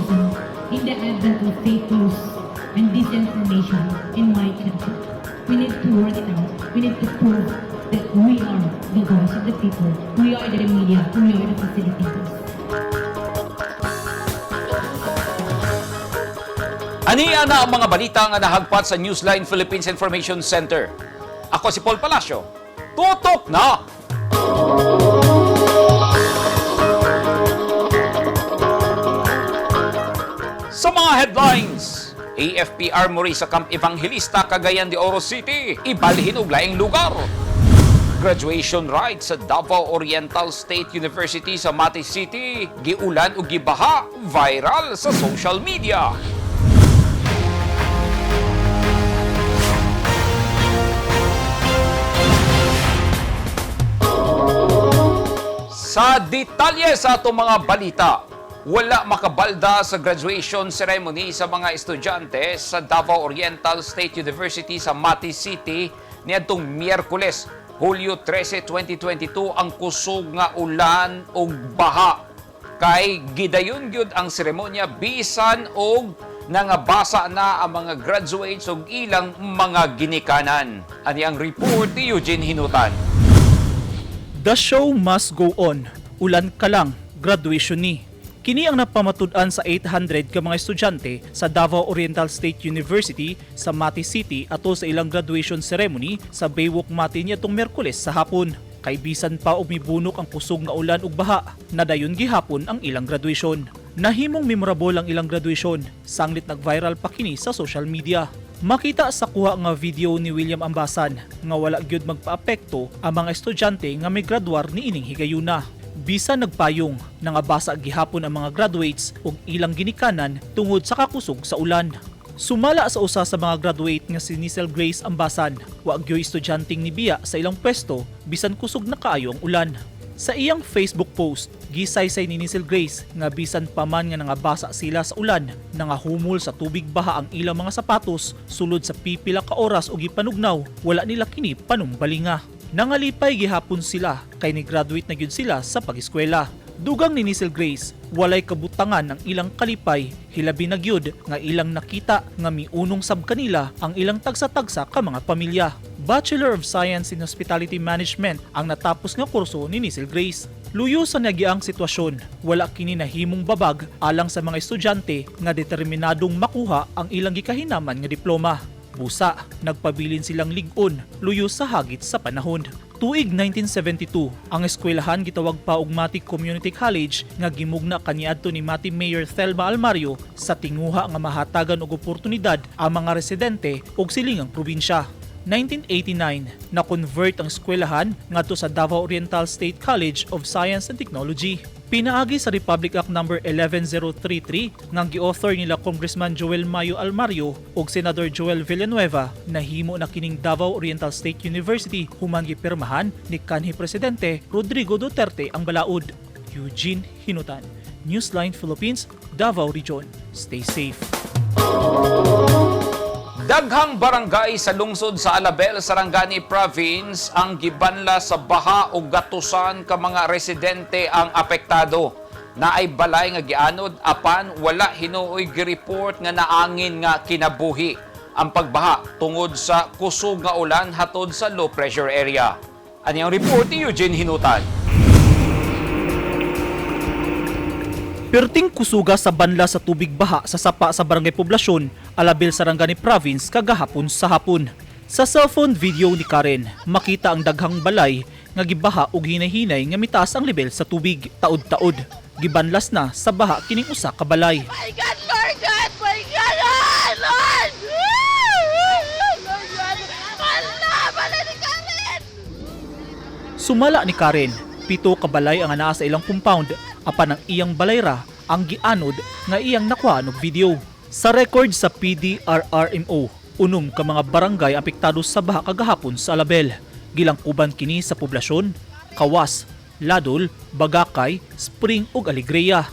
citizen in the advent of fake news and disinformation in my country. We need to work it out. We need to prove that we are the voice of the people. We are the media. We are the facilitators. Aniya na ang mga balita nga nahagpat sa Newsline Philippines Information Center. Ako si Paul Palacio. Tutok na! Sa mga headlines, AFP Armory sa Camp Evangelista, Cagayan de Oro City, ibalhin og laing lugar. Graduation rites sa Davao Oriental State University sa Mati City, giulan ug gibaha, viral sa social media. Sa detalye sa atong mga balita, wala makabalda sa graduation ceremony sa mga estudyante sa Davao Oriental State University sa Mati City niadtong Miyerkules, Hulyo 13, 2022 ang kusog nga ulan ug baha. Kay gidayon gyud ang seremonya bisan og nangabasa na ang mga graduates ug ilang mga ginikanan. Ani ang report ni Eugene Hinutan. The show must go on. Ulan ka lang, graduation ni. Kini ang napamatud-an sa 800 ka mga estudyante sa Davao Oriental State University sa Mati City ato sa ilang graduation ceremony sa Baywalk Mati niadtong Miyerkules sa hapon. Kay bisan pa og mibunok ang kusog nga ulan ug baha, nadayon gihapon ang ilang graduation. Nahimong memorable ang ilang graduation, sanglit nag-viral pa kini sa social media. Makita sa kuha nga video ni William Ambasan nga wala gyud magpaapekto ang mga estudyante nga may graduar ni ining higayuna. Bisan nagpayong, nangabasa gihapon ang mga graduates ug ilang ginikanan tungod sa kakusog sa ulan. Sumala sa usa sa mga graduate nga si Nisel Grace Ambasan, wa gyoy estudyanteng nibiya sa ilang pwesto bisan kusog na kaayo ang ulan. Sa iyang Facebook post, gisaysay ni Nisel Grace nga bisan pa man nga nangabasa sila sa ulan, nangahumol sa tubig baha ang ilang mga sapatos sulod sa pipila ka oras ug gipanugnaw, wala nila kini panumbalinga. Nangalipay gihapon sila kay ni-graduate na gyud sila sa pag-eskwela. Dugang ni Nisel Grace, walay kabutangan ang ilang kalipay, hilabi na gyud nga ilang nakita nga miunong sab kanila ang ilang tagsa-tagsa ka mga pamilya. Bachelor of Science in Hospitality Management ang natapos nga kurso ni Nisel Grace. Luyo sa nagiang sitwasyon, wala kini nahimong babag alang sa mga estudyante nga determinadong makuha ang ilang gikahinaman nga diploma. Busa, nagpabilin silang lig-on, luyo sa hagit sa panahon. Tuig 1972, ang eskwelahan gitawag pa og Mati Community College nga gimugna kaniadto ni Mati Mayor Thelma Almario sa tinguha nga mahatagan og oportunidad ang mga residente og silingang probinsya. 1989, na-convert ang eskwelahan ngadto sa Davao Oriental State College of Science and Technology. Pinaagi sa Republic Act No. 11033 nga gi-author nila Congressman Joel Mayo Almario ug Senador Joel Villanueva, nahimo na kining Davao Oriental State University human gipirmahan ni kanhi Presidente Rodrigo Duterte ang balaod. Eugene Hinutan, Newsline Philippines, Davao Region. Stay safe. Daghang barangay sa lungsod sa Alabel, Sarangani Province ang gibanla sa baha ug gatusan ka mga residente ang apektado. Naay balay nga gianod apan wala hinuoy gi-report nga naangin nga kinabuhi ang pagbaha tungod sa kusog nga ulan hatod sa low pressure area. Ani ang report ni Eugene Hinutan. Perting kusuga sa banla sa tubig baha sa sapa sa barangay poblasyon, Alabel, Sarangani Province kagahapon sa hapon. Sa cellphone video ni Karen, makita ang daghang balay nga gibaha ug hinay-hinay nga mitaas ang level sa tubig taod-taod. Gibanlas na sa baha kining usa ka balay. My God, Lord God! My God! Ah, Lord! Lord God! Hala! Balay ni Karen! Sumala ni Karen, 7 ka balay ang anaa sa ilang compound, apan ang iyang balayra ang gianod nga iyang nakuha og video. Sa record sa PDRRMO, 6 ka mga barangay apektado sa baha kagahapon sa Alabel. Gilangkuban kini sa poblasyon, Kawas, Ladol, Bagakay, Spring ug Alegria.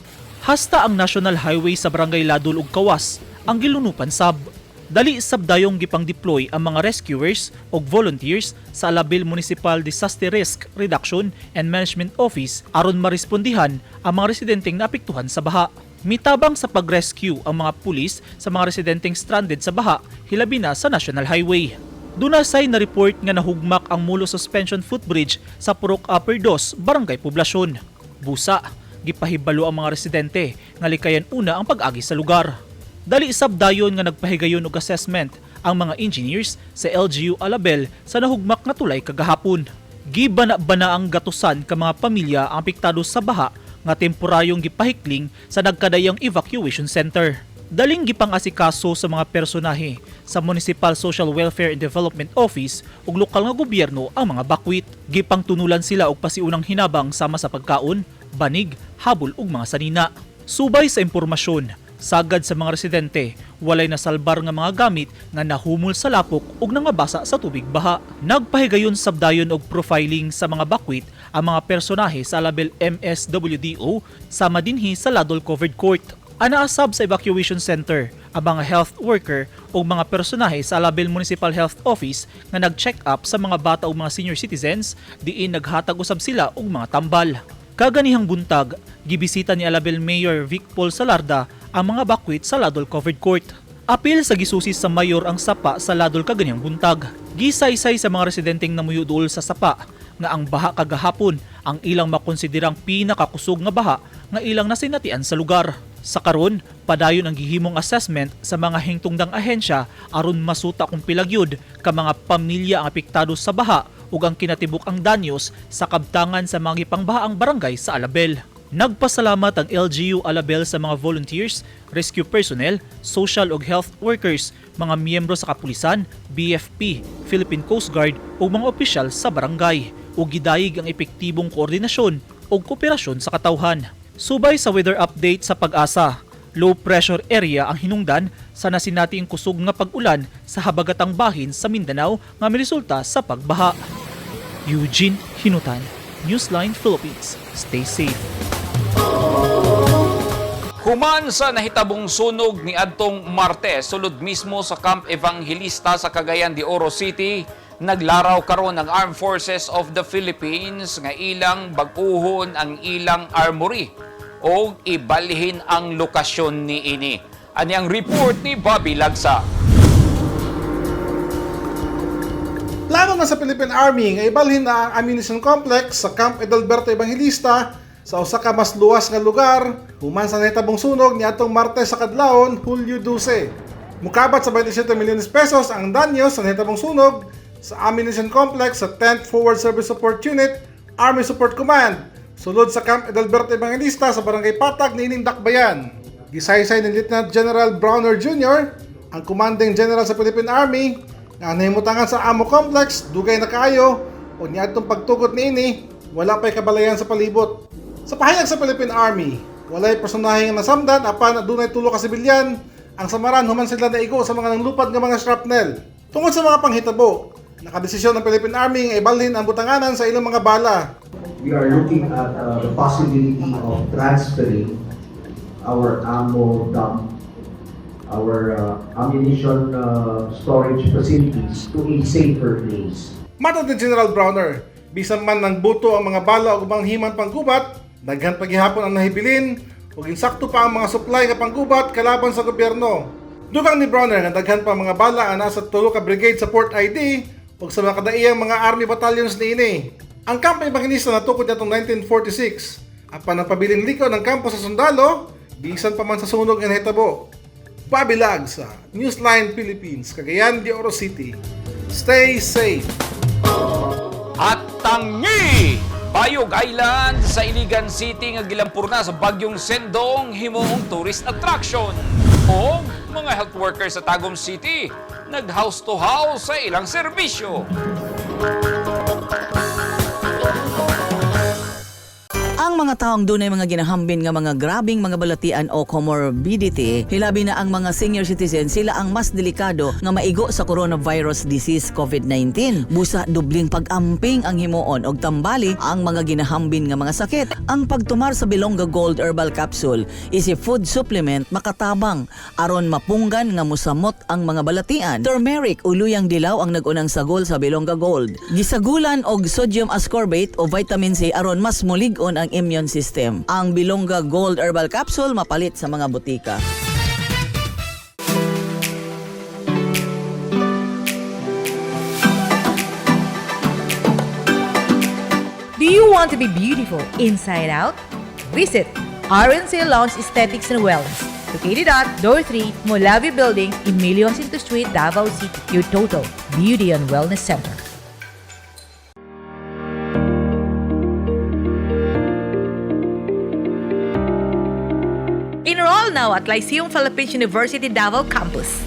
Hasta ang National Highway sa barangay Ladol ug Kawas ang gilunupan sab. Dali sabdayong gipang-deploy ang mga rescuers o volunteers sa Alabel Municipal Disaster Risk Reduction and Management Office aron marespondihan ang mga residenteng naapektuhan sa baha. Mitabang sa pag-rescue ang mga pulis sa mga residenteng stranded sa baha, hilabi na sa National Highway. Dunasay na report nga nahugmak ang Mulo Suspension Footbridge sa Purok Upper 2, Barangay Poblasyon. Busa, gipahibalo ang mga residente nga likayan una ang pag-agi sa lugar. Dali sabdayon nga nagpahigayon og assessment ang mga engineers sa LGU Alabel sa nahugmak nga tulay kagahapon. Gibana-bana ang gatusan ka mga pamilya ang apektado sa baha nga temporaryong gipahikling sa nagkadayang evacuation center. Daling gipang-asikaso sa mga personahe sa Municipal Social Welfare and Development Office ug lokal nga gobyerno ang mga bakwit. Gipangtunulan sila og pasiunang hinabang sama sa pagkaon, banig, habol ug mga sanina. Subay sa impormasyon, sagad sa mga residente, walay nasalbar nga mga gamit nga nahumol sa lapok ug nangabasa sa tubig baha. Nagpahigayon sabdayon og profiling sa mga bakwit ang mga personahe sa Alabel MSWDO sama dinhi sa Ladol Covered Court. Anaasab sa evacuation center ang mga health worker o mga personahe sa Alabel Municipal Health Office nga nag-check up sa mga bata o mga senior citizens diin naghatag usab sila og mga tambal. Kaganihang buntag, gibisita ni Alabel Mayor Vic Paul Salarda ang mga bakwit sa Ladol Covered Court. Apil sa gisusi sa mayor ang sapa sa Ladol kaganihang buntag. Gisaysay sa mga residenteng namuyudol sa sapa nga ang baha kagahapon ang ilang makonsiderang pinakakusog nga baha nga ilang nasinatian sa lugar. Sa karon, padayon ang gihimong assessment sa mga hingtungdang ahensya aron masuta kung pilagyod ka mga pamilya ang apektado sa baha ug ang kinatibuk ang danyos sa kabtangan sa mga gipangbahaang barangay sa Alabel. Nagpasalamat ang LGU Alabel sa mga volunteers, rescue personnel, social ug health workers, mga miyembro sa kapulisan, BFP, Philippine Coast Guard ug mga opisyal sa barangay ug gidayeg ang epektibong koordinasyon ug kooperasyon sa katawhan. Subay sa weather update sa Pag-asa, low pressure area ang hinungdan sa nasinating kusog nga pag-ulan sa habagatang bahin sa Mindanao nga miresulta sa pagbaha. Eugene Hinutan, Newsline Philippines. Stay safe. Human sa nahitabong sunog ni adtong Martes sulod mismo sa Camp Evangelista sa Cagayan de Oro City, naglaraw karon ang Armed Forces of the Philippines nga ilang bag-uhon ang ilang armory o ibalhin ang lokasyon ni ini. Ani ang report ni Bobby Lagsa. Plano na sa Philippine Army nga ibalhin na ang ammunition complex sa Camp Edalberto Evangelista sa usa ka mas luwas nga lugar human sa nahitabong sunog niadtong Martes sa kadlawon, Hulyo 12. Mukabat sa 27 milyones pesos ang danyo sa nahitabong sunog sa ammunition complex sa 10th Forward Service Support Unit, Army Support Command, sulod sa Camp Edalberto Evangelista sa Barangay Patag niining Dakbayan. Gisaysay ni Lieutenant General Browner Jr., ang Commanding General sa Philippine Army, nga nahimutangan sa Ammo Complex, dugay na kaayo, o niadtong pagtugot niini, wala pa'y kabalayan sa palibot. Sa pahayag sa Philippine Army, walay personahe nga nasamdan apan adunay tulo ka sibilyan, ang samaran human sila naigo sa mga nanglupad nga mga shrapnel. Tungod sa mga panghitabo, nakadesisyon ng Philippine Army nga ibalhin ang butanganan sa ilang mga bala. We are looking at the possibility of transferring our ammo dump, our ammunition storage facilities to a safer place. Matod ni General Browner, bisan man ng buto ang mga bala o ubang himan panggubat, daghan paghihapon ang nahibilin ug insakto pa ang mga supply nga panggubat kalaban sa gobyerno. Dugang ni Browner nga daghan pa mga bala ang nasa tulo ka brigade sa Port ID ug sa mga kadaiyang mga army battalions niini. Ang Camp Evangelista natukod nitong 1946. Apan ang pabiling likaw ng kampo sa sundalo, bisan pa man sa sunog nga nahitabo. Bobby Lagsa, Newsline Philippines, Cagayan de Oro City. Stay safe! At tangi! Bayog Island sa Iligan City nga gilampurna sa bagyong Sendong himong tourist attraction. O mga health workers sa Tagum City nag-house to house sa ilang serbisyo. Ang mga taong dunay mga ginahambin nga mga grabing mga balatian o comorbidity, hilabi na ang mga senior citizen, sila ang mas delikado nga maigo sa coronavirus disease COVID-19. Busa dubling pag-amping ang himuon og tambali ang mga ginahambin nga mga sakit. Ang pagtumar sa Bilonga Gold Herbal Capsule is a food supplement makatabang aron mapunggan nga musamot ang mga balatian. Turmeric o luyang dilaw ang nag-unang sagol sa Bilonga Gold. Gisagulan og sodium ascorbate o vitamin C aron mas mulig-on ang immune system. Ang Bilonga Gold Herbal Capsule mapalit sa mga butika. Do you want to be beautiful inside out? Visit RNC Lounge Aesthetics and Wellness, located at Door 3, Molavi Building in Emilio Jacinto Street, Davao City, your total beauty and wellness center. Enroll now at Lyceum Philippines University Davao Campus.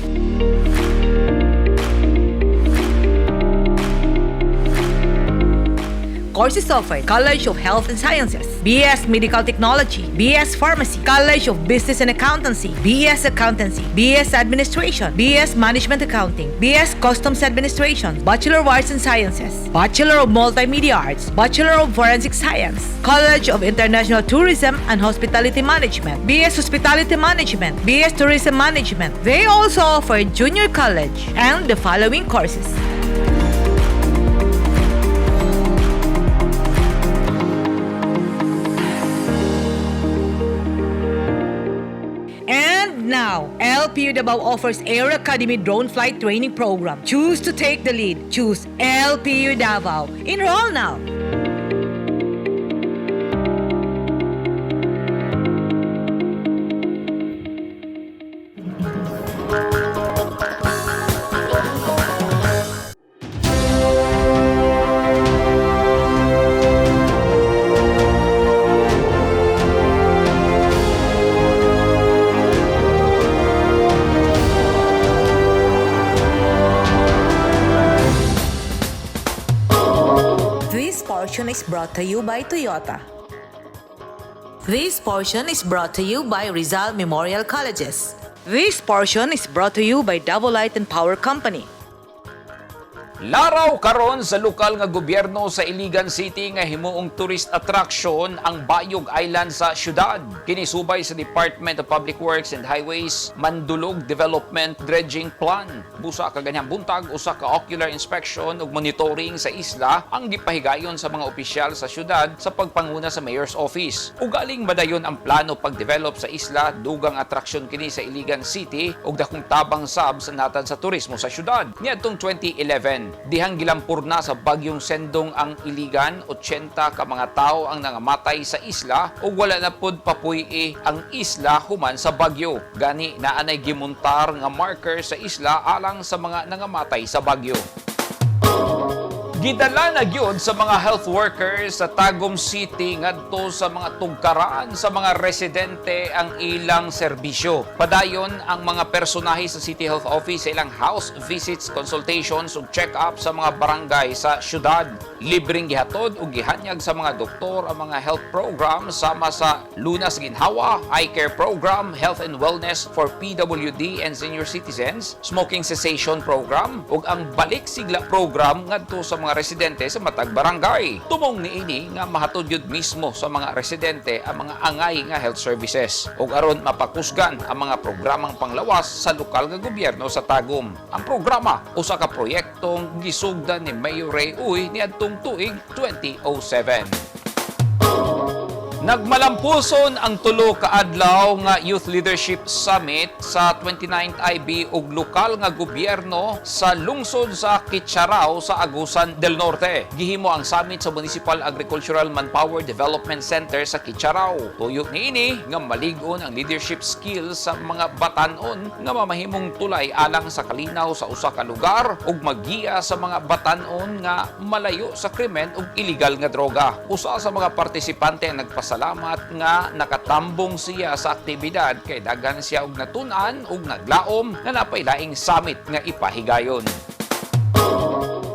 Courses offered: College of Health and Sciences, BS Medical Technology, BS Pharmacy, College of Business and Accountancy, BS Accountancy, BS Administration, BS Management Accounting, BS Customs Administration, Bachelor of Arts and Sciences, Bachelor of Multimedia Arts, Bachelor of Forensic Science, College of International Tourism and Hospitality Management, BS Hospitality Management, BS Tourism Management. They also offer junior college and the following courses: Now, LPU Davao offers Air Academy Drone Flight Training Program. Choose to take the lead. Choose LPU Davao. Enroll now. This portion is brought to you by Toyota. This portion is brought to you by Rizal Memorial Colleges. This portion is brought to you by Davao Light and Power Company. Laraw karon sa lokal nga gobyerno sa Iligan City nga himuong tourist attraction ang Bayog Island sa syudad. Kinisubay sa Department of Public Works and Highways Mandulog Development Dredging Plan. Busa ka ganyang buntag usa ka ocular inspection ug monitoring sa isla ang gipahigayon sa mga opisyal sa syudad sa pagpanguna sa mayor's office. Ugaling madayon ang plano pag-develop sa isla, dugang atraksyon kini sa Iligan City ug dakong tabang sab sa natad sa turismo sa syudad. Niadtong 2011 dihang gilampur na sa bagyong Sendong ang Iligan, 80 ka mga tao ang nangamatay sa isla ug wala na pud papuy ang isla human sa bagyo. Gani naanay gimuntar nga marker sa isla alang sa mga nangamatay sa bagyo. Gidala na gyud sa mga health workers sa Tagum City ngadto sa mga tugkaraan sa mga residente ang ilang serbisyo. Padayon ang mga personahe sa City Health Office sa ilang house visits, consultations ug check-up sa mga barangay sa syudad. Libreng gihatod ug gihanyag sa mga doktor ang mga health program sama sa Lunas Ginhawa, Eye Care Program, Health and Wellness for PWD and Senior Citizens, Smoking Cessation Program ug ang Balik Sigla Program ngadto sa mga residente sa matag barangay. Tumong niini nga mahatod yun mismo sa mga residente ang mga angay nga health services ug aron mapakusgan ang mga programang panglawas sa lokal nga gobyerno sa Tagum. Ang programa usa ka proyektong gisugdan ni Mayor Ray Uy niadtong tuig 2007. Nagmalampuson ang tulo ka adlaw nga Youth Leadership Summit sa 29th IB ug lokal nga gobyerno sa lungsod sa Kitcharao sa Agusan del Norte. Gihimo ang summit sa Municipal Agricultural Manpower Development Center sa Kitcharao. Tuyo niini nga malig-on ang leadership skills sa mga batan-on nga mamahimong tulay alang sa kalinaw sa usa ka lugar ug maggiya sa mga batan-on nga malayo sa krimen ug illegal nga droga. Usa sa mga partisipante ang nagpasalamat nga nakatambong siya sa aktibidad kay daghan siya og natun-an ug naglaom nga napaylaing summit nga ipahigayon.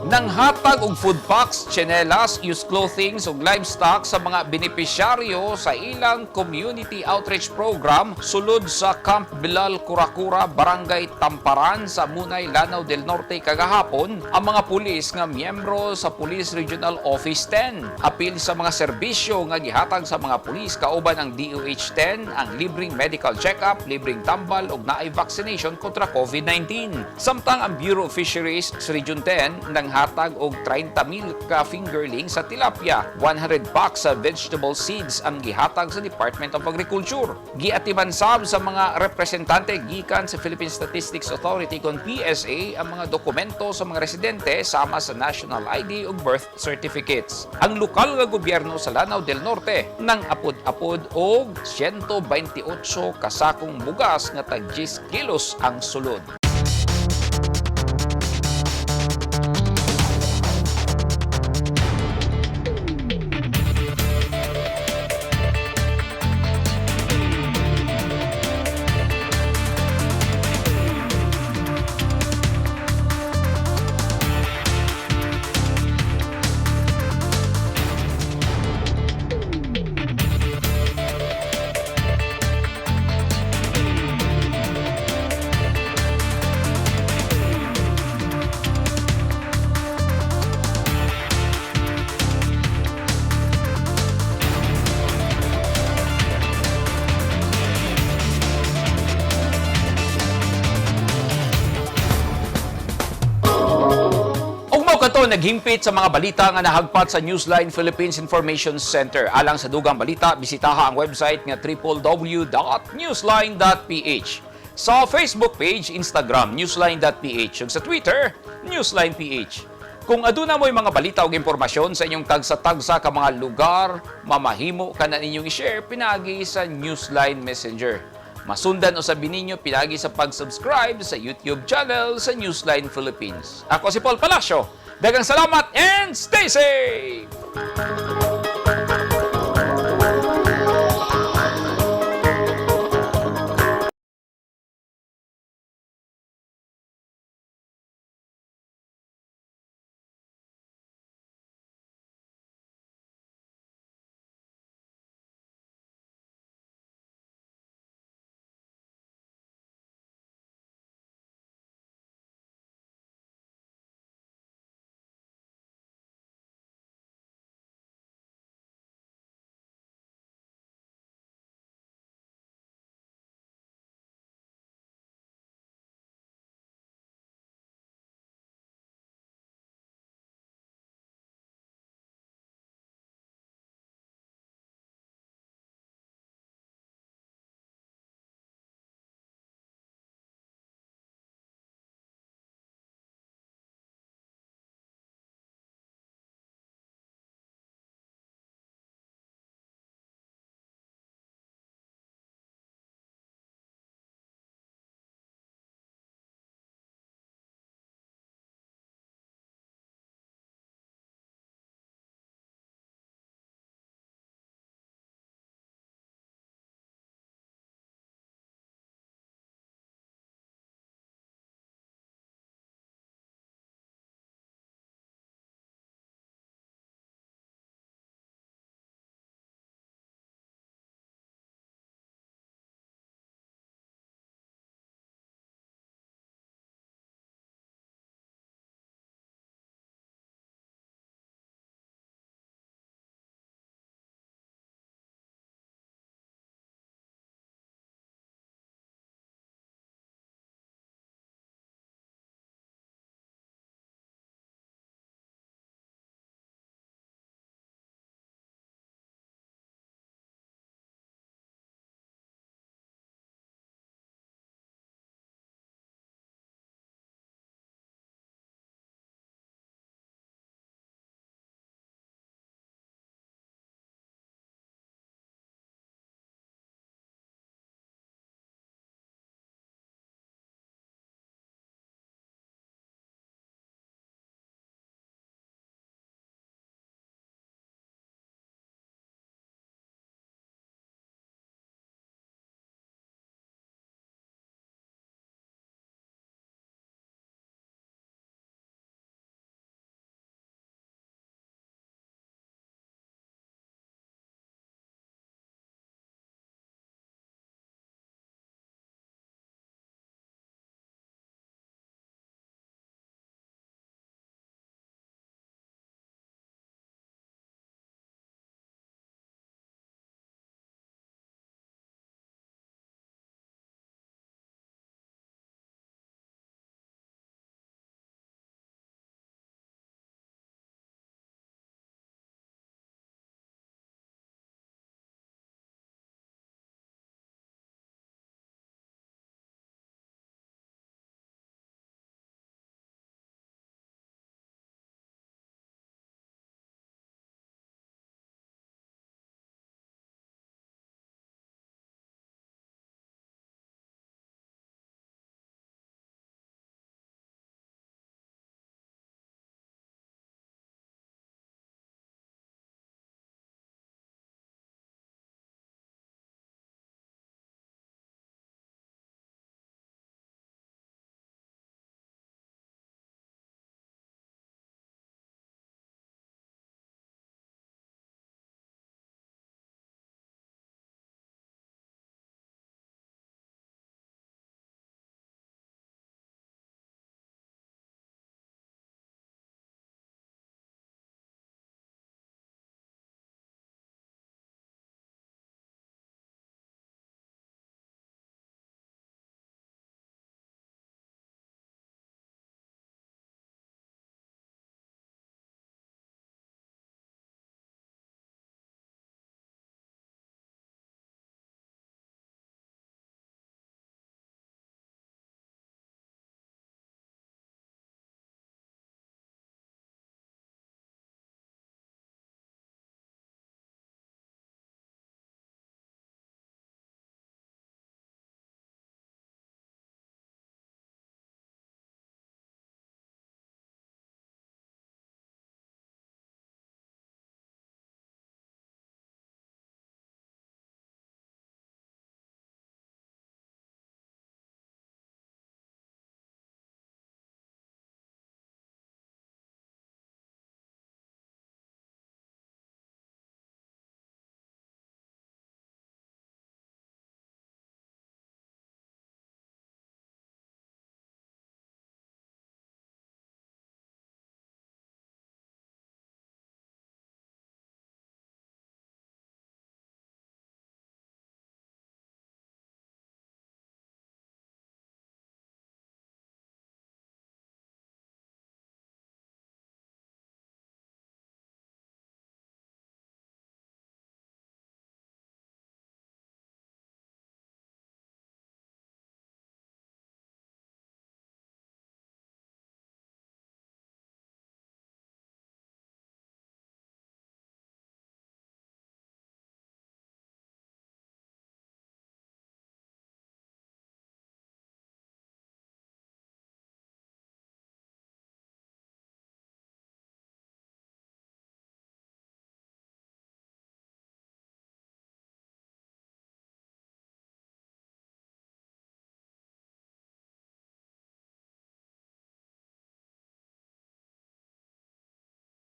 Nanghatag og food packs, tsinelas, used clothing ug livestock sa mga benepisyaryo sa ilang community outreach program sulod sa Camp Bilal Kurakura, Barangay Tamparan sa Munay, Lanao del Norte kagahapon ang mga pulis nga miyembro sa Police Regional Office 10. Apil sa mga serbisyo nga gihatag sa mga pulis kauban ang DOH-10, ang libreng medical check-up, libreng tambal ug naay vaccination kontra COVID-19. Samtang ang Bureau of Fisheries sa Region 10 nang gihatag og 30,000 ka fingerling sa tilapia. 100 packs sa vegetable seeds ang gihatag sa Department of Agriculture. Giatiman sab sa mga representante gikan sa Philippine Statistics Authority kon PSA ang mga dokumento sa mga residente sama sa national ID ug birth certificates. Ang lokal nga gobyerno sa Lanao del Norte nang apod-apod og 128 kasakong bugas nga tag 10 kilos ang sulod. Kato naghimpit sa mga balita nga nahagpat sa Newsline Philippines Information Center. Alang sa dugang balita, bisitaha ang website nga www.newsline.ph. Sa Facebook page, Instagram, newsline.ph. Ug sa Twitter, newsline.ph. Kung aduna mo'y mga balita o impormasyon sa inyong tagsa-tagsa ka mga lugar, mamahimo ka na ninyong i-share pinagi sa Newsline Messenger. Masundan o sabi ninyo pinagi sa pag-subscribe sa YouTube channel sa Newsline Philippines. Ako si Paul Palacio. Daghang salamat and stay safe!